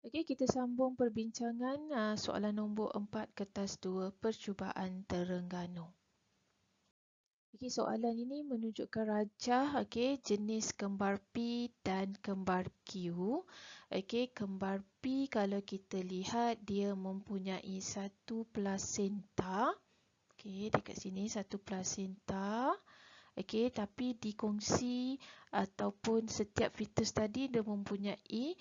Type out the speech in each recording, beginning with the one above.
Okey, kita sambung perbincangan soalan nombor 4 kertas 2 percubaan Terengganu. Okey, soalan ini menunjukkan rajah jenis kembar P dan kembar Q. Okey, kembar P kalau kita lihat dia mempunyai satu plasenta. Okey, dekat sini satu plasenta. Okey, tapi dikongsi ataupun setiap fetus tadi dia mempunyai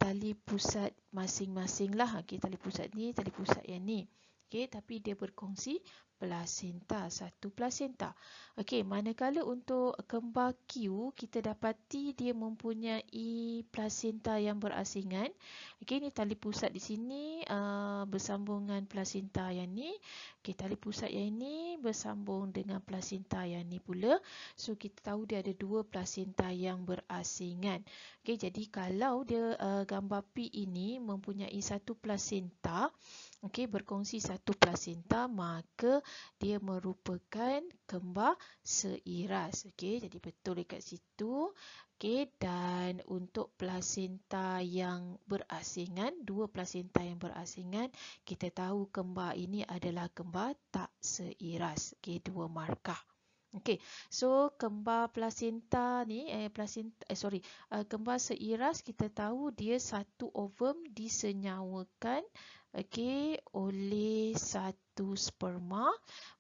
tali pusat masing-masing lah. Okey, tali pusat ni, tali pusat yang ni. Okey, tapi dia berkongsi plasenta, satu plasenta. Okey, manakala untuk kembar Q, kita dapati dia mempunyai plasenta yang berasingan. Okey, ni tali pusat di sini bersambungan plasenta yang ni. Okey, tali pusat yang ini bersambung dengan plasenta yang ni pula. So, kita tahu dia ada dua plasenta yang berasingan. Okey, jadi kalau dia gambar P ini mempunyai satu plasenta, okey, berkongsi satu plasenta, maka dia merupakan kembar seiras. Okey, jadi betul dekat situ. Okey, dan untuk plasenta yang berasingan, dua plasenta yang berasingan, kita tahu kembar ini adalah kembar tak seiras. Okey, dua markah. Okey, so kembar plasenta ni, kembar seiras kita tahu dia satu ovum disenyawakan oleh satu sperma.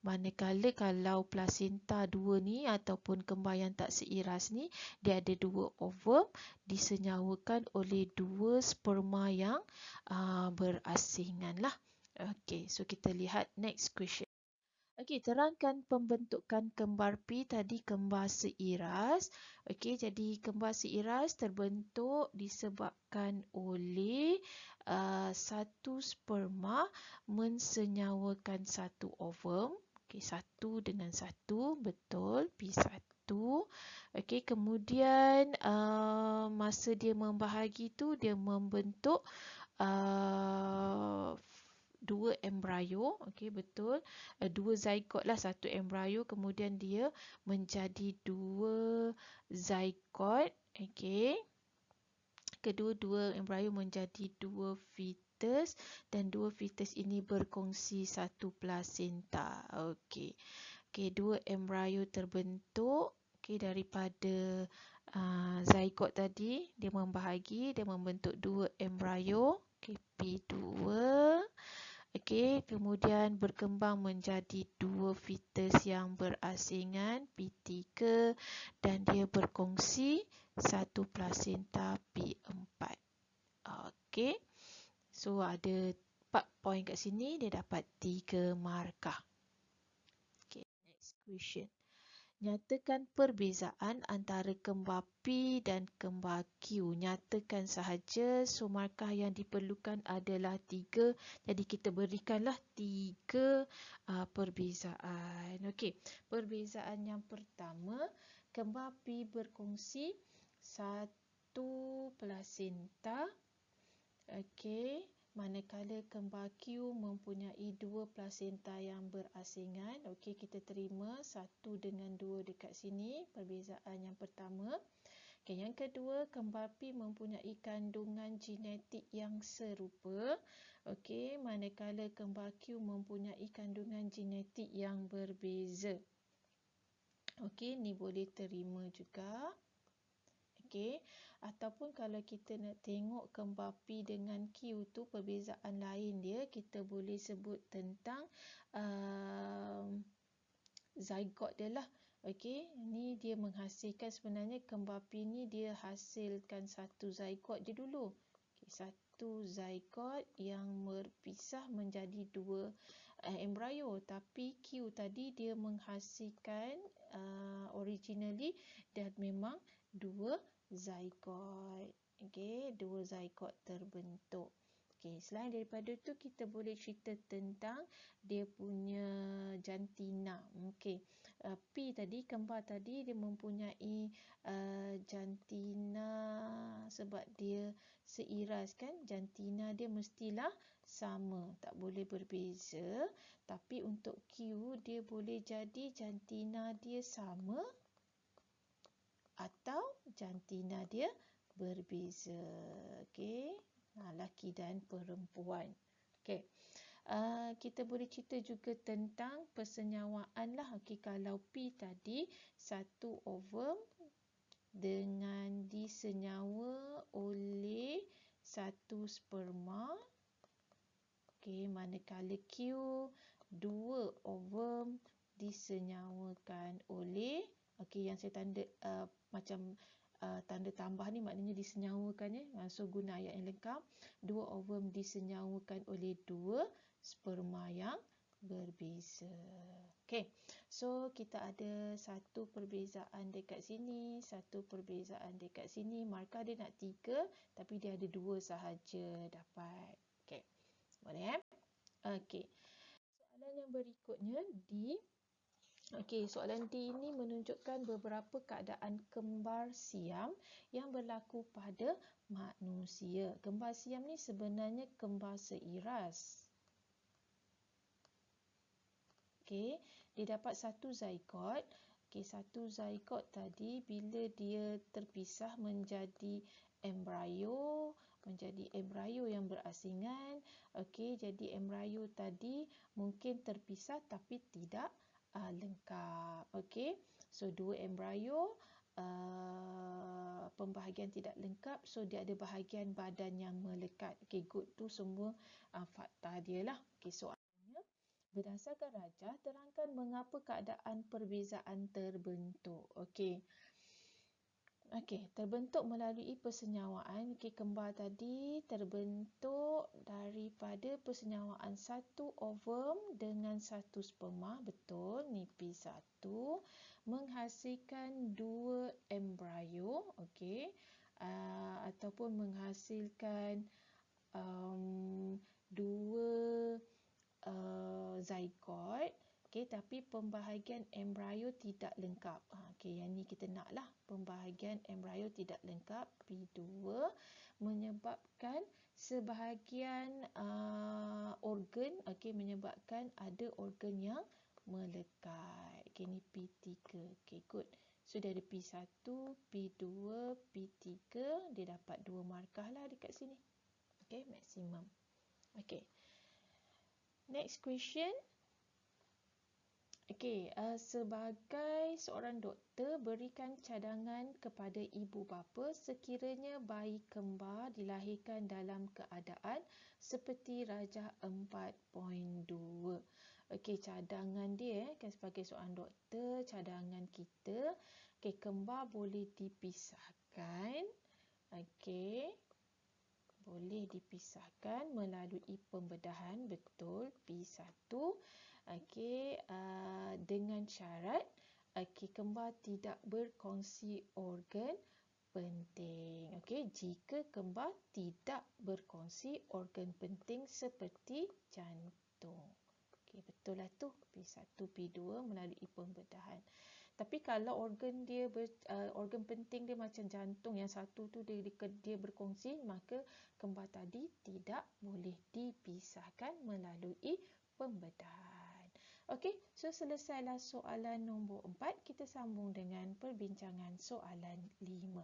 Manakala kalau plasenta dua ni ataupun kembar yang tak seiras ni, dia ada dua ovum disenyawakan oleh dua sperma yang berasingan lah. Okey, so kita lihat next question. Okey, terangkan pembentukan kembar P tadi kembar seiras. Okey, jadi kembar seiras terbentuk disebabkan oleh satu sperma mensenyawakan satu ovum. Okey, satu dengan satu, betul, P1. Okey, kemudian masa dia membahagi tu dia membentuk dua embrio. Okey, betul. Dua zygote lah, satu embrio, kemudian dia menjadi dua zygote. Okey, kedua-dua embrio menjadi dua fetus dan dua fetus ini berkongsi satu plasenta. Okey, dua embrio terbentuk daripada zygote tadi. Dia membahagi, dia membentuk dua embrio. P2. Okey, kemudian berkembang menjadi dua fetus yang berasingan, P3, dan dia berkongsi satu plasenta P4. Okey, so ada 4 poin kat sini, dia dapat 3 markah. Okey, next question. Nyatakan perbezaan antara kembar P dan kembar Q. Nyatakan sahaja. So, markah yang diperlukan adalah 3. Jadi, kita berikanlah 3 perbezaan. Okey, perbezaan yang pertama, kembar P berkongsi satu plasenta. Okey, manakala kembar Q mempunyai dua plasenta yang berasingan. Okey, kita terima 1 dengan 2 dekat sini, perbezaan yang pertama. Okey, yang kedua, kembar P mempunyai kandungan genetik yang serupa. Okey, manakala kembar Q mempunyai kandungan genetik yang berbeza. Okey, ni boleh terima juga. Okey, ataupun kalau kita nak tengok kembar P dengan Q tu perbezaan lain dia, kita boleh sebut tentang zygote dia lah. Okey, ni dia menghasilkan, sebenarnya kembar P ni dia hasilkan satu zygote je dulu. Okey, satu zygote yang berpisah menjadi dua embrio, tapi Q tadi dia menghasilkan originally dan memang dua zygote. Okey, dua zygote terbentuk. Okey, selain daripada tu kita boleh cerita tentang dia punya jantina. Okey, P tadi, kembar tadi dia mempunyai jantina sebab dia seiras kan. Jantina dia mestilah sama, tak boleh berbeza. Tapi untuk Q dia boleh jadi jantina dia sama atau jantina dia berbeza. Okey, lelaki dan perempuan. Okey. Kita boleh cerita juga tentang persenyawaan lah. Okey, kalau P tadi satu ovum dengan disenyawa oleh satu sperma. Okey, manakala Q dua ovum disenyawakan oleh, okey, yang saya tanda macam tanda tambah ni maknanya disenyawakan ya. So guna ayat yang lengkap. Dua ovum disenyawakan oleh dua sperma yang berbeza. Okey. So kita ada satu perbezaan dekat sini, satu perbezaan dekat sini. Markah dia nak 3 tapi dia ada 2 sahaja dapat. Okey. Boleh Okey. Soalan yang berikutnya D. Okey, soalan D ini menunjukkan beberapa keadaan kembar siam yang berlaku pada manusia. Kembar siam ni sebenarnya kembar seiras. Okey, dia dapat satu zygote. Okey, satu zygote tadi bila dia terpisah menjadi embrio yang berasingan. Okey, jadi embrio tadi mungkin terpisah tapi tidak lengkap. Okey, so dua embrio pembahagian tidak lengkap, so dia ada bahagian badan yang melekat. Okey, good tu semua fakta dia lah. Okey, soalannya, berdasarkan rajah terangkan mengapa keadaan perbezaan terbentuk. Okey. Okey, terbentuk melalui persenyawaan. Okey, kembar tadi terbentuk daripada persenyawaan satu ovum dengan satu sperma. Betul, ni P1. Menghasilkan dua embrio. Okey. Ataupun menghasilkan dua zygote. Okey, tapi pembahagian embrio tidak lengkap. Okey, yang ni kita nak lah. Pembahagian embrio tidak lengkap. P2 menyebabkan sebahagian organ, okey, menyebabkan ada organ yang melekat. Okey, ni P3. Okey, good. So, dia ada P1, P2, P3. Dia dapat 2 markah lah dekat sini. Okey, maksimum. Okey. Next question. Okey, sebagai seorang doktor, berikan cadangan kepada ibu bapa sekiranya bayi kembar dilahirkan dalam keadaan seperti rajah 4.2. Okey, cadangan dia kan, sebagai seorang doktor, cadangan kita, okey, kembar boleh dipisahkan. Okey, boleh dipisahkan melalui pembedahan. Betul, P1. Okey, dengan syarat kembar tidak berkongsi organ penting. Okey, jika kembar tidak berkongsi organ penting seperti jantung. Okey, betul lah tu. P1, P2 melalui pembedahan. Tapi kalau organ dia organ penting dia macam jantung, yang satu tu dia berkongsi, maka kembar tadi tidak boleh dipisahkan melalui pembedahan. Okey, so selesailah soalan nombor 4. Kita sambung dengan perbincangan soalan 5.